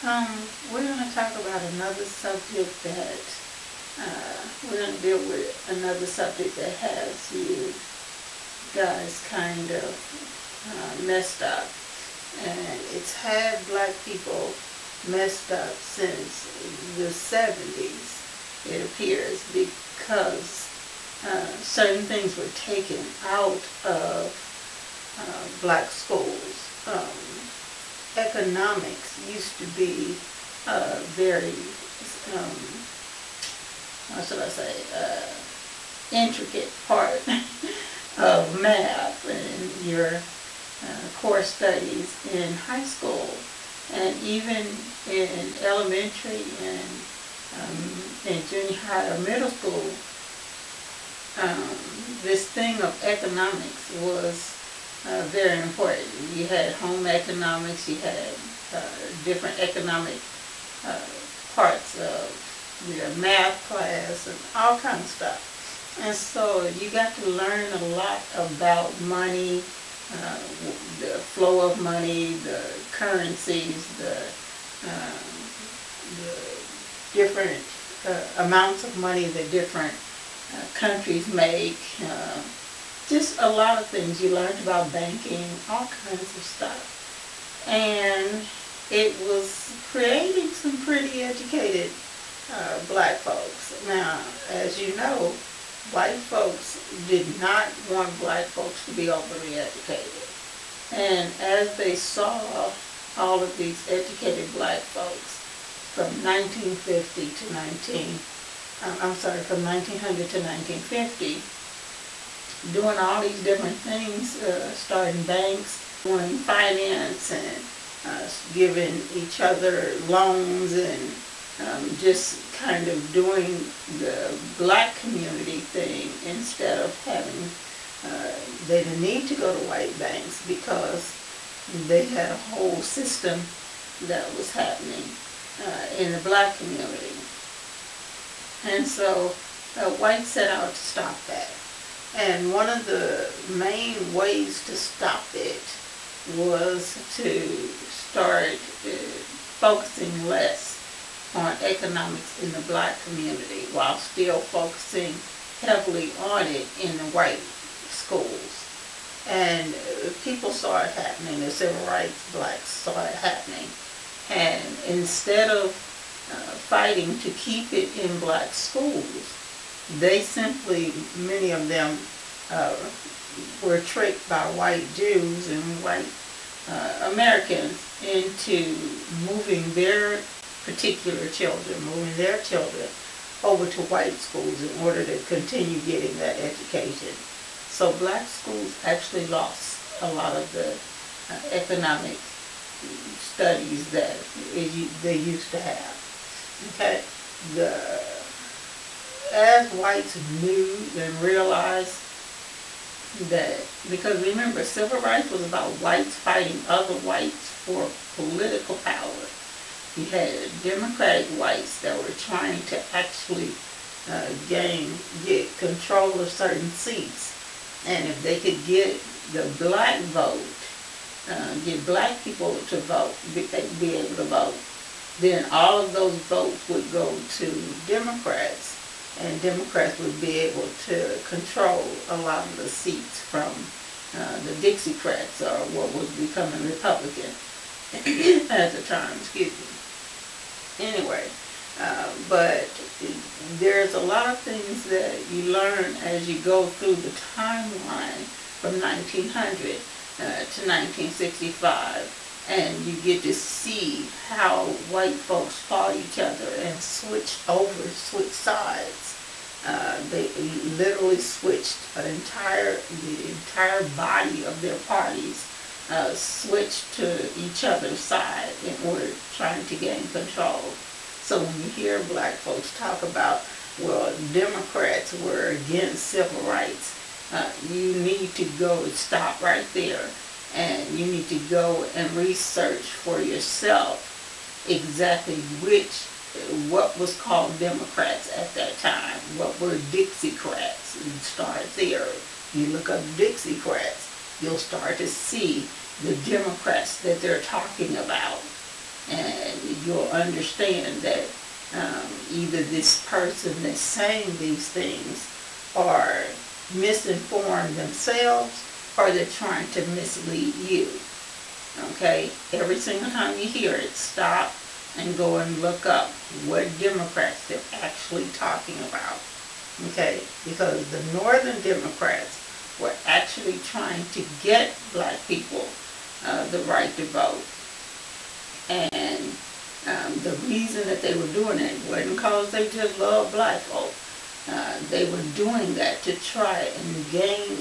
We're going to talk about another subject that, we're going to deal with another subject that has you guys kind of messed up. And it's had black people messed up since the 70s, it appears, because certain things were taken out of black schools. Economics used to be very, how should I say, intricate part of math and your core studies in high school, and even in elementary and in junior high or middle school. This thing of economics was very important. You had home economics, you had different economic parts of your math class and all kinds of stuff. And so you got to learn a lot about money, the flow of money, the currencies, the different amounts of money that different countries make. Just a lot of things. You learned about banking, all kinds of stuff. And it was creating some pretty educated black folks. Now, as you know, white folks did not want black folks to be overly educated. And as they saw all of these educated black folks from 1950 to from 1900 to 1950, doing all these different things, starting banks, doing finance, and giving each other loans, and just kind of doing the black community thing instead of having, they didn't need to go to white banks because they had a whole system that was happening in the black community. And so whites set out to stop that. And one of the main ways to stop it was to start focusing less on economics in the black community while still focusing heavily on it in the white schools. And people saw it happening. The civil rights blacks saw it happening. And instead of fighting to keep it in black schools, they simply, many of them were tricked by white Jews and white Americans into moving their particular children, moving their children over to white schools in order to continue getting that education. So black schools actually lost a lot of the economic studies that they used to have. Okay, as whites knew and realized that, because remember, civil rights was about whites fighting other whites for political power. You had democratic whites that were trying to actually get control of certain seats. And if they could get the black vote, get black people to vote, they'd be able to vote, then all of those votes would go to Democrats, and Democrats would be able to control a lot of the seats from the Dixiecrats, or what was becoming Republican at the time, excuse me. Anyway, but there's a lot of things that you learn as you go through the timeline from 1900 to 1965. And you get to see how white folks fought each other and switched sides. They literally switched the entire body of their parties, switched to each other's side in order trying to gain control. So when you hear black folks talk about, well, Democrats were against civil rights, you need to go and stop right there. And you need to go and research for yourself exactly what was called Democrats at that time. What were Dixiecrats? You start there. You look up Dixiecrats, you'll start to see the Democrats that they're talking about. And you'll understand that either this person that's saying these things are misinformed themselves, or they're trying to mislead you. Okay? Every single time you hear it, stop and go and look up what Democrats they're actually talking about. Okay? Because the Northern Democrats were actually trying to get black people the right to vote. And the reason that they were doing it wasn't because they just love black folk. They were doing that to try and gain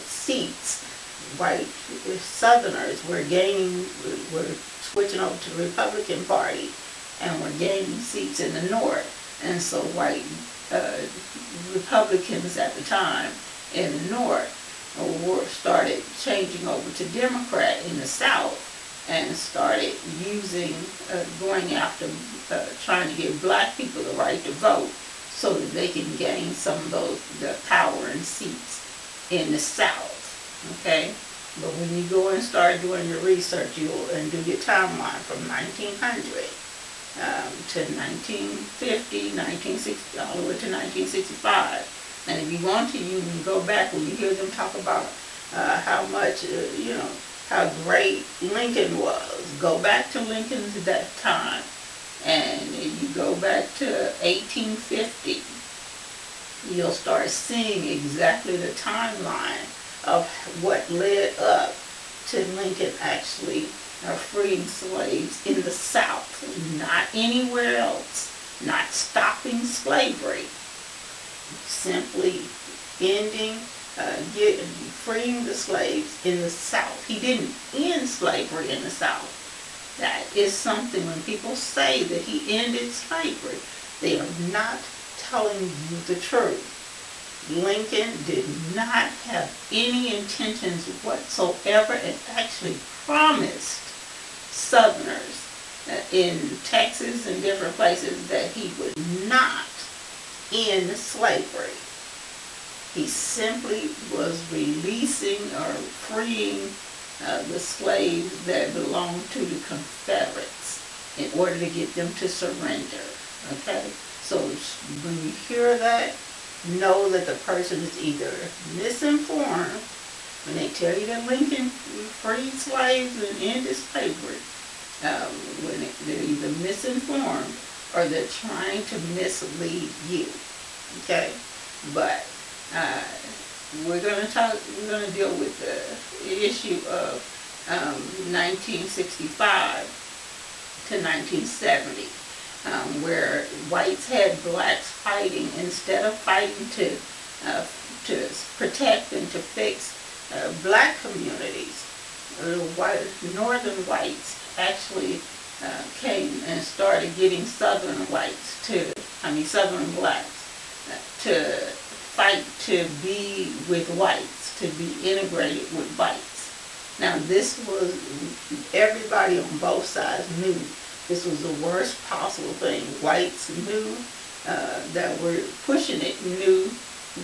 seats. White Southerners were switching over to the Republican Party and were gaining seats in the North. And so white Republicans at the time in the North started changing over to Democrat in the South, and started going after trying to give black people the right to vote so that they can gain some of the power and seats in the South. Okay? But when you go and start doing your research, and do your timeline from 1900 to 1950, 1960, all the way to 1965. And if you want to, you can go back when you hear them talk about how much, how great Lincoln was. Go back to Lincoln's that time, and you go back to 1850, you'll start seeing exactly the timeline of what led up to Lincoln actually freeing slaves in the South, not anywhere else, not stopping slavery, simply ending, freeing the slaves in the South. He didn't end slavery in the South. That is something, when people say that he ended slavery, they are not telling you the truth. Lincoln did not have any intentions whatsoever, and actually promised Southerners in Texas and different places that he would not end slavery. He simply was releasing or freeing the slaves that belonged to the Confederates in order to get them to surrender. Okay? So when you hear that, know that the person is either misinformed when they tell you that Lincoln freed slaves and ended slavery. When they're either misinformed or they're trying to mislead you. Okay? But we're going to deal with the issue of 1965 to 1970. Where whites had blacks fighting, instead of fighting to protect and to fix black communities. Northern whites actually came and started getting Southern blacks to fight to be with whites, to be integrated with whites. Now this was, everybody on both sides knew this was the worst possible thing. Whites knew that were pushing it, knew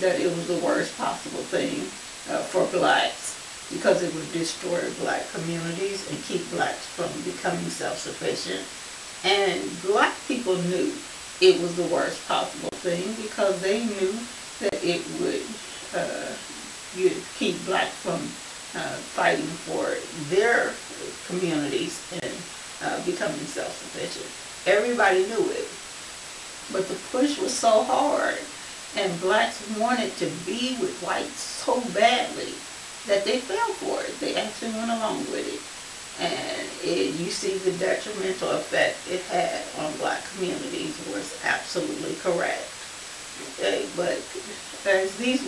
that it was the worst possible thing for blacks, because it would destroy black communities and keep blacks from becoming self-sufficient. And black people knew it was the worst possible thing, because they knew that it would keep blacks from fighting for their communities and becoming self-sufficient. Everybody knew it. But the push was so hard, and blacks wanted to be with whites so badly that they fell for it. They actually went along with it. And you see the detrimental effect it had on black communities was absolutely correct. Okay? But as these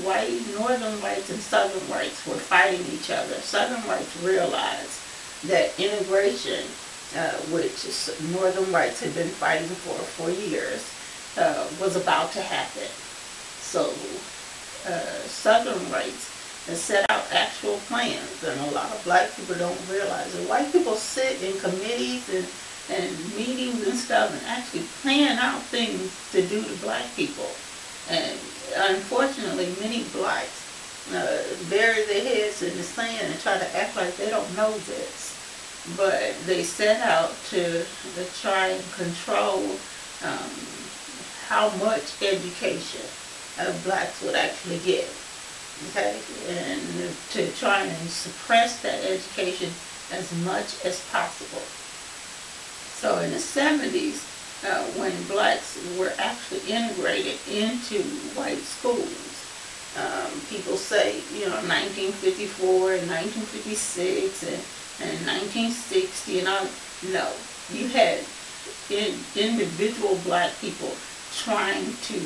northern whites and southern whites were fighting each other, southern whites realized that integration, which northern whites had been fighting for years, was about to happen. So southern whites set out actual plans, and a lot of black people don't realize it. White people sit in committees and meetings and stuff and actually plan out things to do to black people. And unfortunately, many blacks bury their heads in the sand and try to act like they don't know this. but they set out to try and control um, how much education blacks would actually get. Okay, and to try and suppress that education as much as possible. So in the 70s, when blacks were actually integrated into white schools, people say, 1954 and 1956 and 1960 and all. No, you had individual black people trying to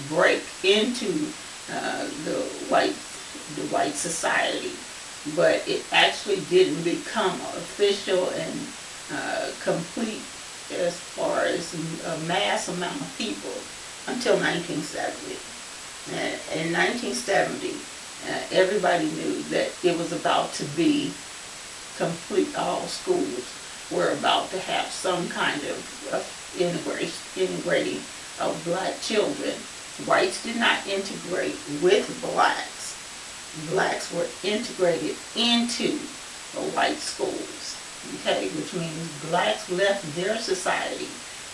break into the white society, but it actually didn't become official and complete as far as a mass amount of people until 1970. In 1970, everybody knew that it was about to be complete. All schools were about to have some kind of integrating of black children. Whites did not integrate with blacks. Blacks were integrated into the white schools. Okay, which means blacks left their society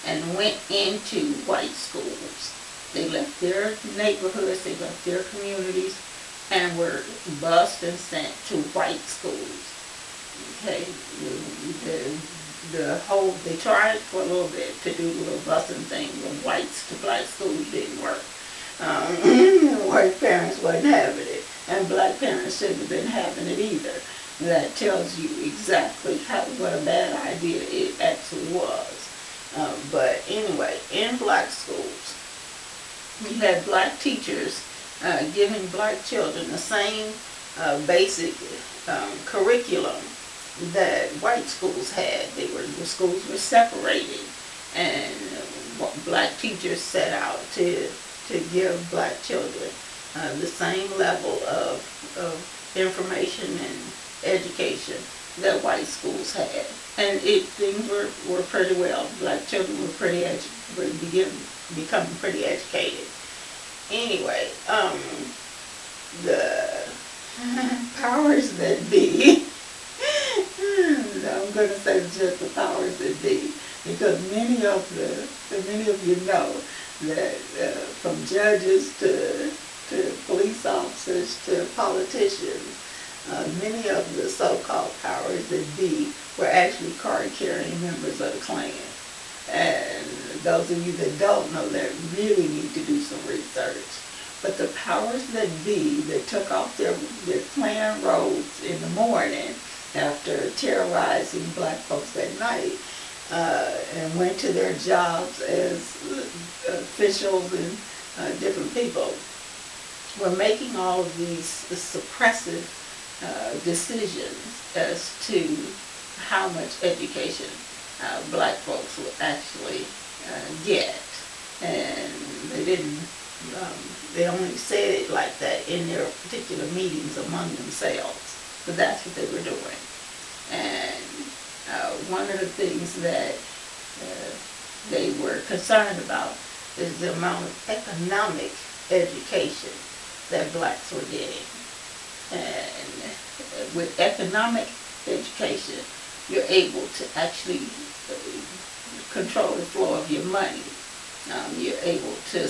and went into white schools. They left their neighborhoods, they left their communities, and were bused and sent to white schools. Okay, they tried for a little bit to do the little busing thing when whites to black schools didn't work. White parents wasn't having it, and black parents shouldn't have been having it either. That tells you exactly what a bad idea it actually was. But anyway, in black schools, you had black teachers giving black children the same basic curriculum that white schools had. The schools were separated, and black teachers set out to give black children the same level of information and education that white schools had, and things were pretty well. Black children were becoming pretty educated. Anyway, the powers that be, I'm going to say just the powers that be, because many of you know that from judges to police officers to politicians, many of the so-called powers that be were actually card-carrying members of the Klan. And those of you that don't know that really need to do some research. But the powers that be that took off their Klan robes in the morning after terrorizing black folks at night and went to their jobs as officials and different people, were making all of these suppressive decisions as to how much education black folks would actually get. And they only said it like that in their particular meetings among themselves, but that's what they were doing. And one of the things that they were concerned about is the amount of economic education that blacks were getting. And with economic education, you're able to actually control the flow of your money. You're able to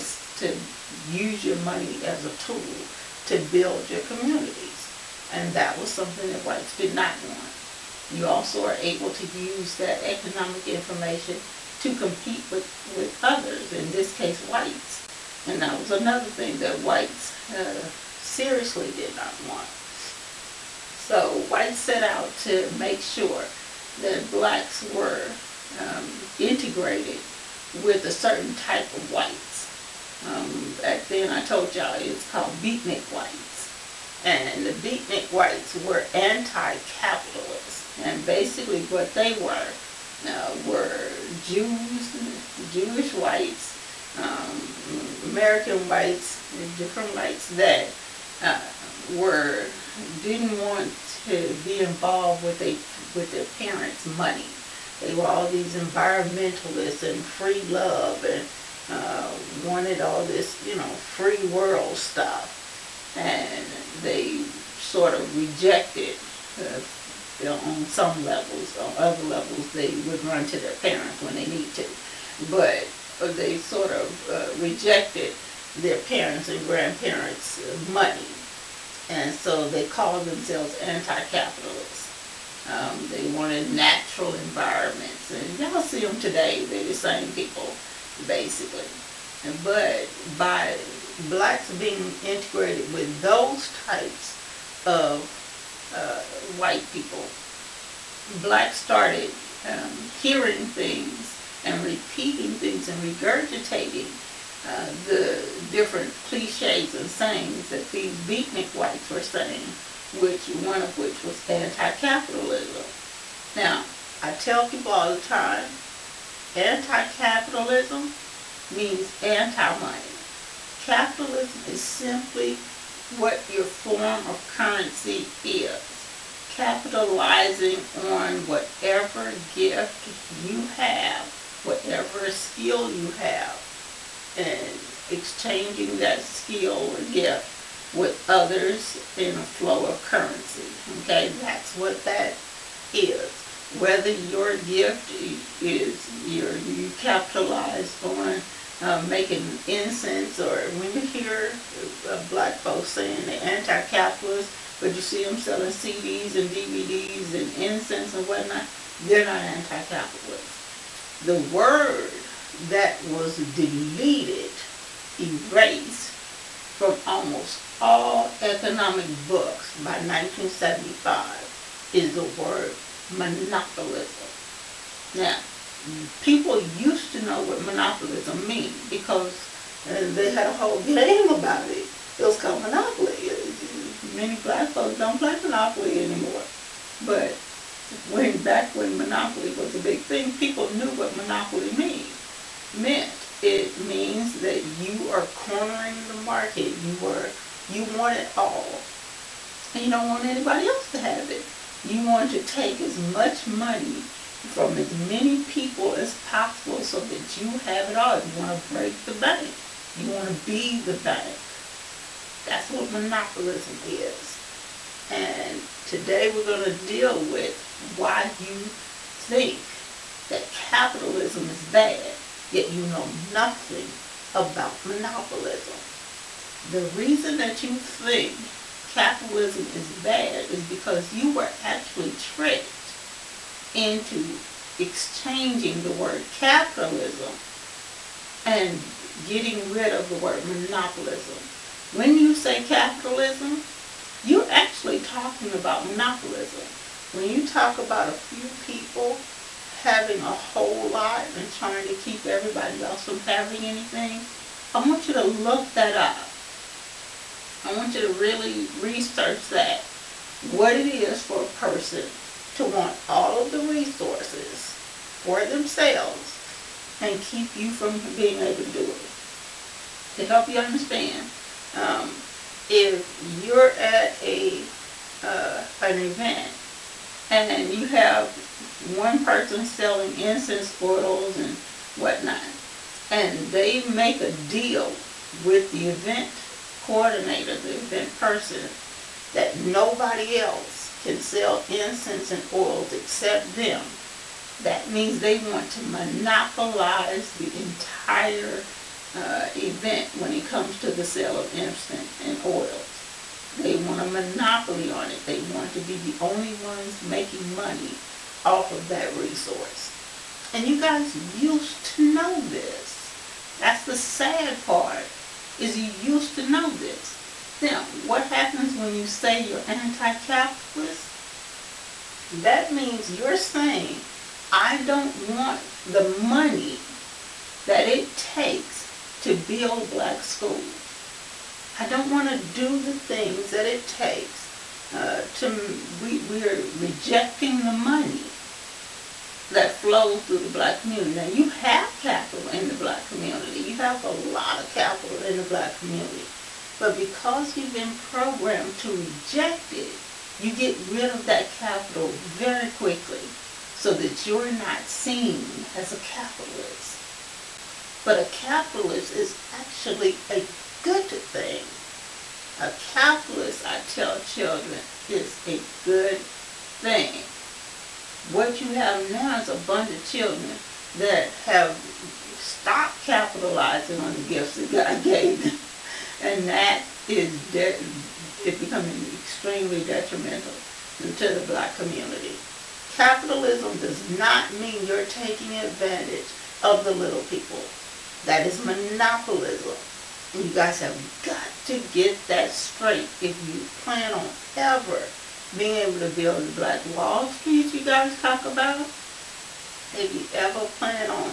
use your money as a tool to build your communities. And that was something that whites did not want. You also are able to use that economic information to compete with others, in this case whites. And that was another thing that whites seriously did not want. So whites set out to make sure that blacks were integrated with a certain type of whites. Back then I told y'all it's called beatnik whites. And the beatnik whites were anti-capitalist. And basically what they were Jewish whites, American whites, different whites that didn't want to be involved with their parents' money. They were all these environmentalists and free love and wanted all this, free world stuff. And they sort of rejected on some levels. On other levels, they would run to their parents when they need to. But they sort of rejected their parents' and grandparents' money. And so they called themselves anti-capitalists. They wanted natural environments. And y'all see them today. They're the same people, basically. But by blacks being integrated with those types of white people, blacks started hearing things and repeating things and regurgitating the different cliches and sayings that these beatnik whites were saying, one of which was anti-capitalism. Now, I tell people all the time, anti-capitalism means anti-money. Capitalism is simply what your form of currency is. Capitalizing on whatever gift you have, whatever skill you have, and exchanging that skill or gift with others in a flow of currency. Okay, that's what that is. Whether your gift is you capitalize on making incense, or when you hear black folks saying they're anti-capitalist, but you see them selling CDs and DVDs and incense and whatnot, they're not anti-capitalist. The word that was deleted, erased from almost all economic books by 1975 is the word monopolism. Now, people used to know what monopolism means because they had a whole game about it. It was called Monopoly. Many black folks don't play Monopoly anymore. But back when Monopoly was a big thing, people knew what Monopoly meant. It means that you are cornering the market. You want it all. And you don't want anybody else to have it. You want to take as much money from as many people as possible so that you have it all. You want to break the bank. You want to be the bank. That's what monopolism is. And today we're going to deal with why you think that capitalism is bad, yet you know nothing about monopolism. The reason that you think capitalism is bad is because you were actually tricked into exchanging the word capitalism and getting rid of the word monopolism. When you say capitalism, you're actually talking about monopolism. When you talk about a few people having a whole lot and trying to keep everybody else from having anything, I want you to look that up. I want you to really research that. What it is for a person to want all of the resources for themselves and keep you from being able to do it. To help you understand, if you're at an event and you have one person selling incense oils and whatnot, and they make a deal with the event coordinator, the event person, that nobody else can sell incense and oils except them, that means they want to monopolize the entire event when it comes to the sale of incense and oils. They want a monopoly on it. They want to be the only ones making money off of that resource. And you guys used to know this. That's the sad part, is you used to know this. Now, what happens when you say you're anti-capitalist? That means you're saying, I don't want the money that it takes to build black schools. I don't want to do the things that it takes we're rejecting the money that flows through the black community. Now, you have capital in the black community. You have a lot of capital in the black community. But because you've been programmed to reject it, you get rid of that capital very quickly so that you're not seen as a capitalist. But a capitalist is actually a good thing. A capitalist, I tell children, is a good thing. What you have now is a bunch of children that have stopped capitalizing on the gifts that God gave them. And that is becoming extremely detrimental to the black community. Capitalism does not mean you're taking advantage of the little people. That is monopolism. And you guys have got to get that straight if you plan on ever being able to build the Black Wall Street you guys talk about. If you ever plan on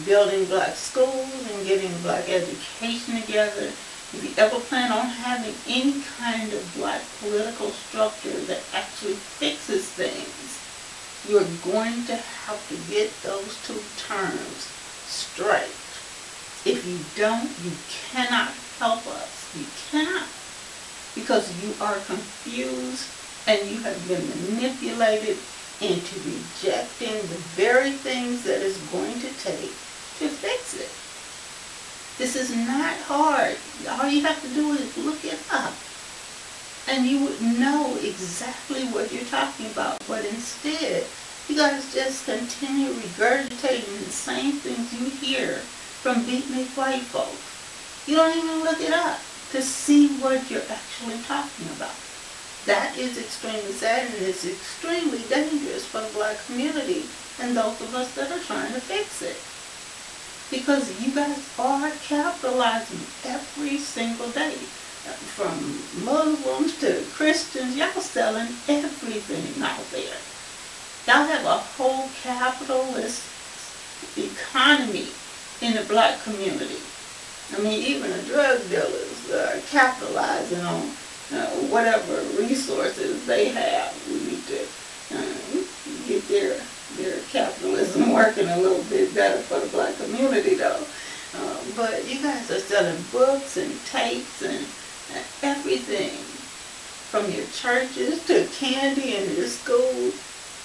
building black schools and getting black education together, if you ever plan on having any kind of black political structure that actually fixes things, you're going to have to get those two terms straight. If you don't, you cannot help us. You cannot. Because you are confused and you have been manipulated into rejecting the very things that it's going to take to fix it. This is not hard. All you have to do is look it up. And you would know exactly what you're talking about. But instead, you guys just continue regurgitating the same things you hear from beatnik white folks. You don't even look it up to see what you're actually talking about. That is extremely sad, and it's extremely dangerous for the black community and those of us that are trying to fix it. Because you guys are capitalizing every single day. From Muslims to Christians, y'all selling everything out there. Y'all have a whole capitalist economy in the black community. I mean, even the drug dealers are capitalizing on whatever resources they have. We need to get their capitalism working a little bit better for the black community, though. But you guys are selling books and tapes and everything, from your churches to candy in your schools.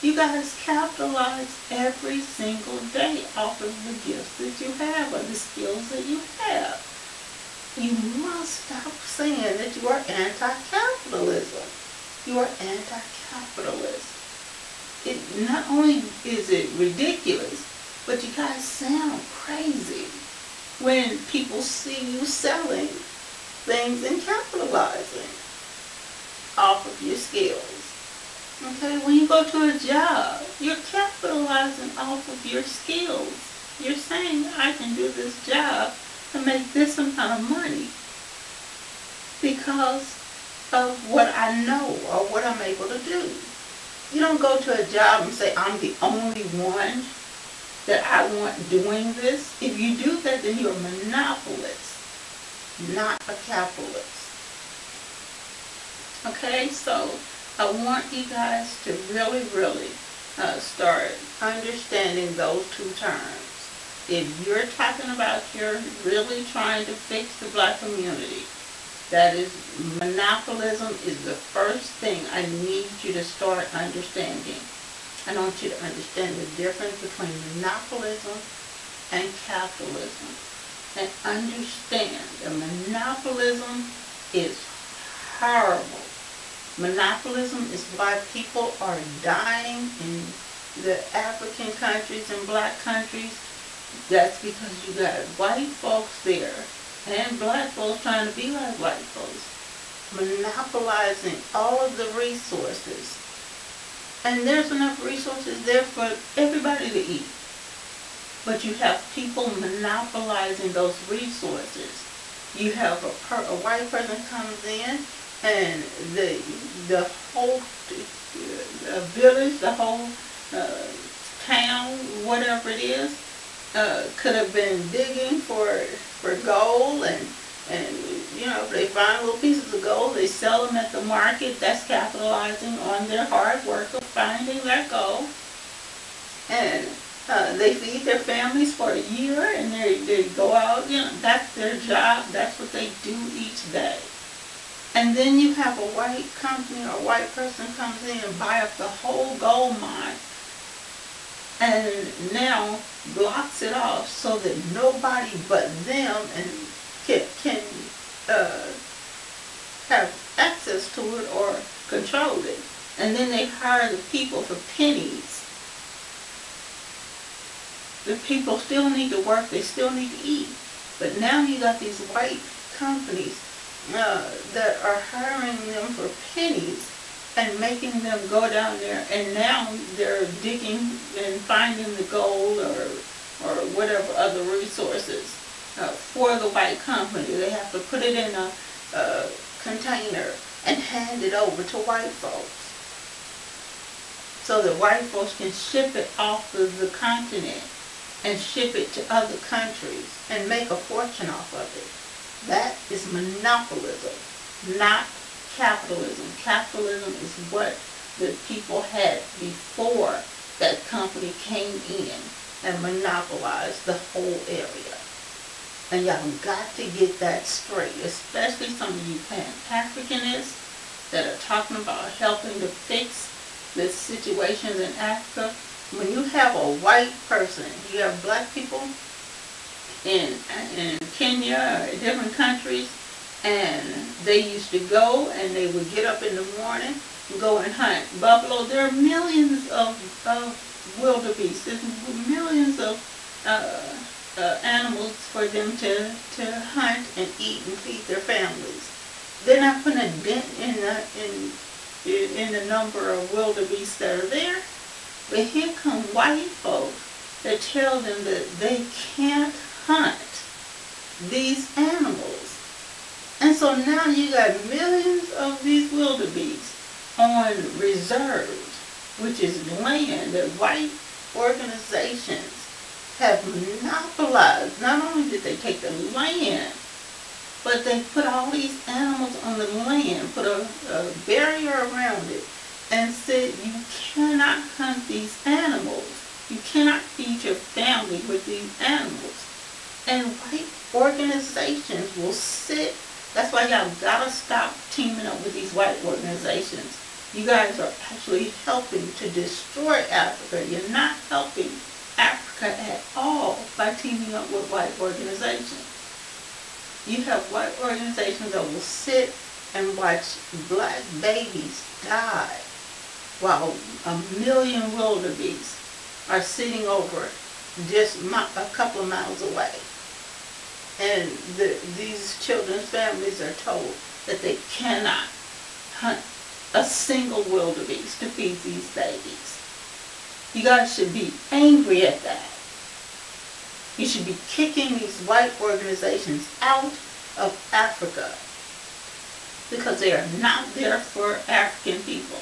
You guys capitalize every single day off of the gifts that you have or the skills that you have. You must stop saying that you are anti-capitalism. You are anti-capitalist. Not only is it ridiculous, but you guys sound crazy when people see you selling things and capitalizing off of your skills. Okay, when you go to a job, you're capitalizing off of your skills. You're saying, I can do this job and make this amount of money because of what I know or what I'm able to do. You don't go to a job and say, I'm the only one that I want doing this. If you do that, then you're a monopolist, not a capitalist. Okay, so I want you guys to really, really start understanding those two terms. If you're talking about you're really trying to fix the black community, that is, monopolism is the first thing I need you to start understanding. I want you to understand the difference between monopolism and capitalism. And understand that monopolism is horrible. Monopolism is why people are dying in the African countries and black countries. That's because you got white folks there and black folks trying to be like white folks, monopolizing all of the resources. And there's enough resources there for everybody to eat. But you have people monopolizing those resources. You have a white person comes in, and the whole village, the whole town, whatever it is, could have been digging for gold, and you know, if they find little pieces of gold, they sell them at the market. That's capitalizing on their hard work of finding that gold. And they feed their families for a year, and they go out, you know, that's their job, that's what they do each day. And then you have a white company or a white person comes in and buy up the whole gold mine, and now blocks it off so that nobody but them can have access to it or control it. And then they hire the people for pennies. The people still need to work, they still need to eat. But now you got these white companies that are hiring them for pennies and making them go down there, and now they're digging and finding the gold or whatever other resources for the white company. They have to put it in a container and hand it over to white folks, so that white folks can ship it off of the continent and ship it to other countries and make a fortune off of it. That is monopolism, not capitalism. Capitalism is what the people had before that company came in and monopolized the whole area. And y'all got to get that straight, especially some of you Pan-Africanists that are talking about helping to fix the situations in Africa. When you have a white person, you have black people in Kenya or different countries, and they used to go and they would get up in the morning and go and hunt buffalo. There are millions of wildebeest. There's millions of animals for them to hunt and eat and feed their families. They're not putting a dent in the number of wildebeest that are there. But here come white folks that tell them that they can't hunt these animals. And so now you got millions of these wildebeest on reserves, which is land that white organizations have monopolized. Not only did they take the land, but they put all these animals on the land, put a barrier around it, and said you cannot hunt these animals. You cannot feed your family with these animals. And white organizations will sit. That's why y'all gotta stop teaming up with these white organizations. You guys are actually helping to destroy Africa. You're not helping Africa at all by teaming up with white organizations. You have white organizations that will sit and watch black babies die while 1 million wildebeest are sitting over just a couple of miles away. And these children's families are told that they cannot hunt a single wildebeest to feed these babies. You guys should be angry at that. You should be kicking these white organizations out of Africa because they are not there for African people.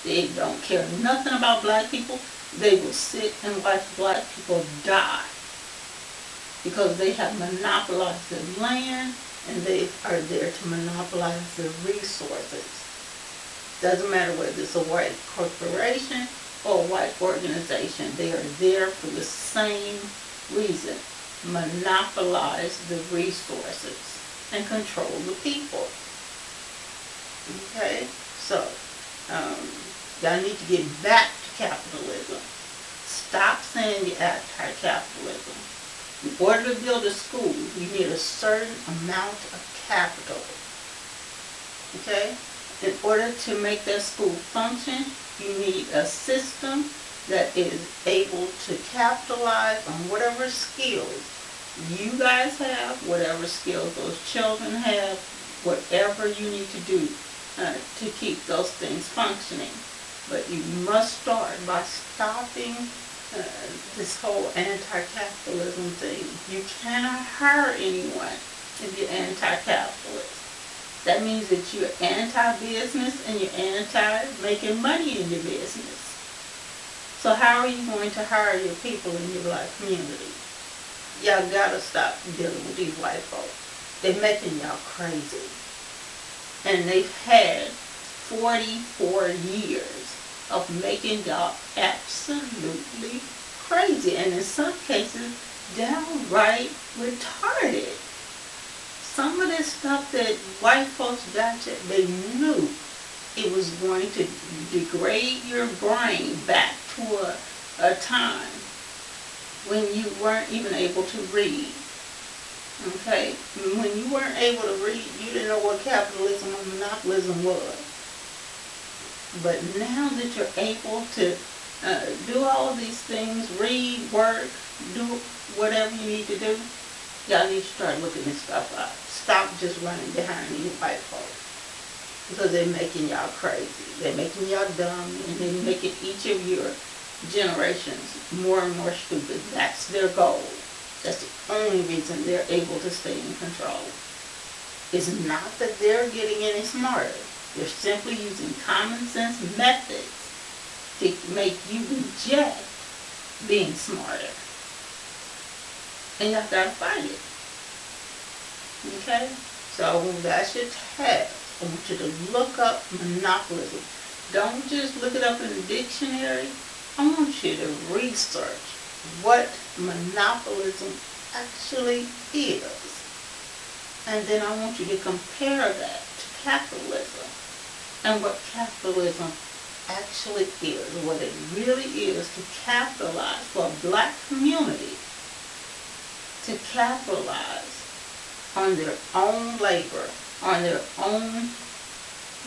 They don't care nothing about black people. They will sit and watch black people die because they have monopolized the land and they are there to monopolize the resources. Doesn't matter whether it's a white corporation or a white organization. They are there for the same reason. Monopolize the resources and control the people. Okay? So, y'all need to get back to capitalism. Stop saying you're anti-capitalism. In order to build a school, you need a certain amount of capital. Okay? In order to make that school function, you need a system that is able to capitalize on whatever skills you guys have, whatever skills those children have, whatever you need to do to keep those things functioning. But you must start by stopping this whole anti-capitalism thing. You cannot hire anyone if you're anti-capitalist. That means that you're anti-business and you're anti-making money in your business. So how are you going to hire your people in your black community? Y'all gotta stop dealing with these white folks. They're making y'all crazy. And they've had 44 years of making y'all absolutely crazy. And in some cases, downright retarded. Some of this stuff that white folks got you, they knew it was going to degrade your brain back to a time when you weren't even able to read. Okay? When you weren't able to read, you didn't know what capitalism or monopolism was. But now that you're able to do all of these things, read, work, do whatever you need to do, y'all need to start looking this stuff up. Stop just running behind these white folks. Because they're making y'all crazy. They're making y'all dumb, and they're making each of your generations more and more stupid. That's their goal. That's the only reason they're able to stay in control. It's not that they're getting any smarter. They're simply using common sense methods to make you reject being smarter. And y'all gotta fight it. Okay? So that's your task. I want you to look up monopolism. Don't just look it up in the dictionary. I want you to research what monopolism actually is. And then I want you to compare that to capitalism and what capitalism actually is, what it really is to capitalize for a black community, to capitalize on their own labor, on their own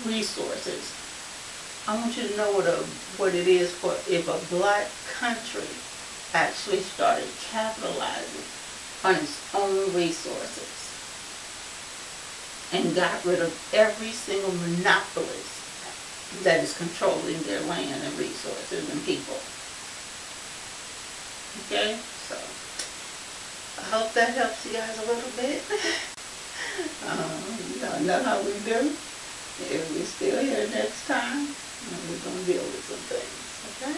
resources. I want you to know what it is for if a black country actually started capitalizing on its own resources and got rid of every single monopolist that is controlling their land and resources and people. Okay, so I hope that helps you guys a little bit. Y'all know how we do. If we're still here next time, we're going to deal with some things, okay?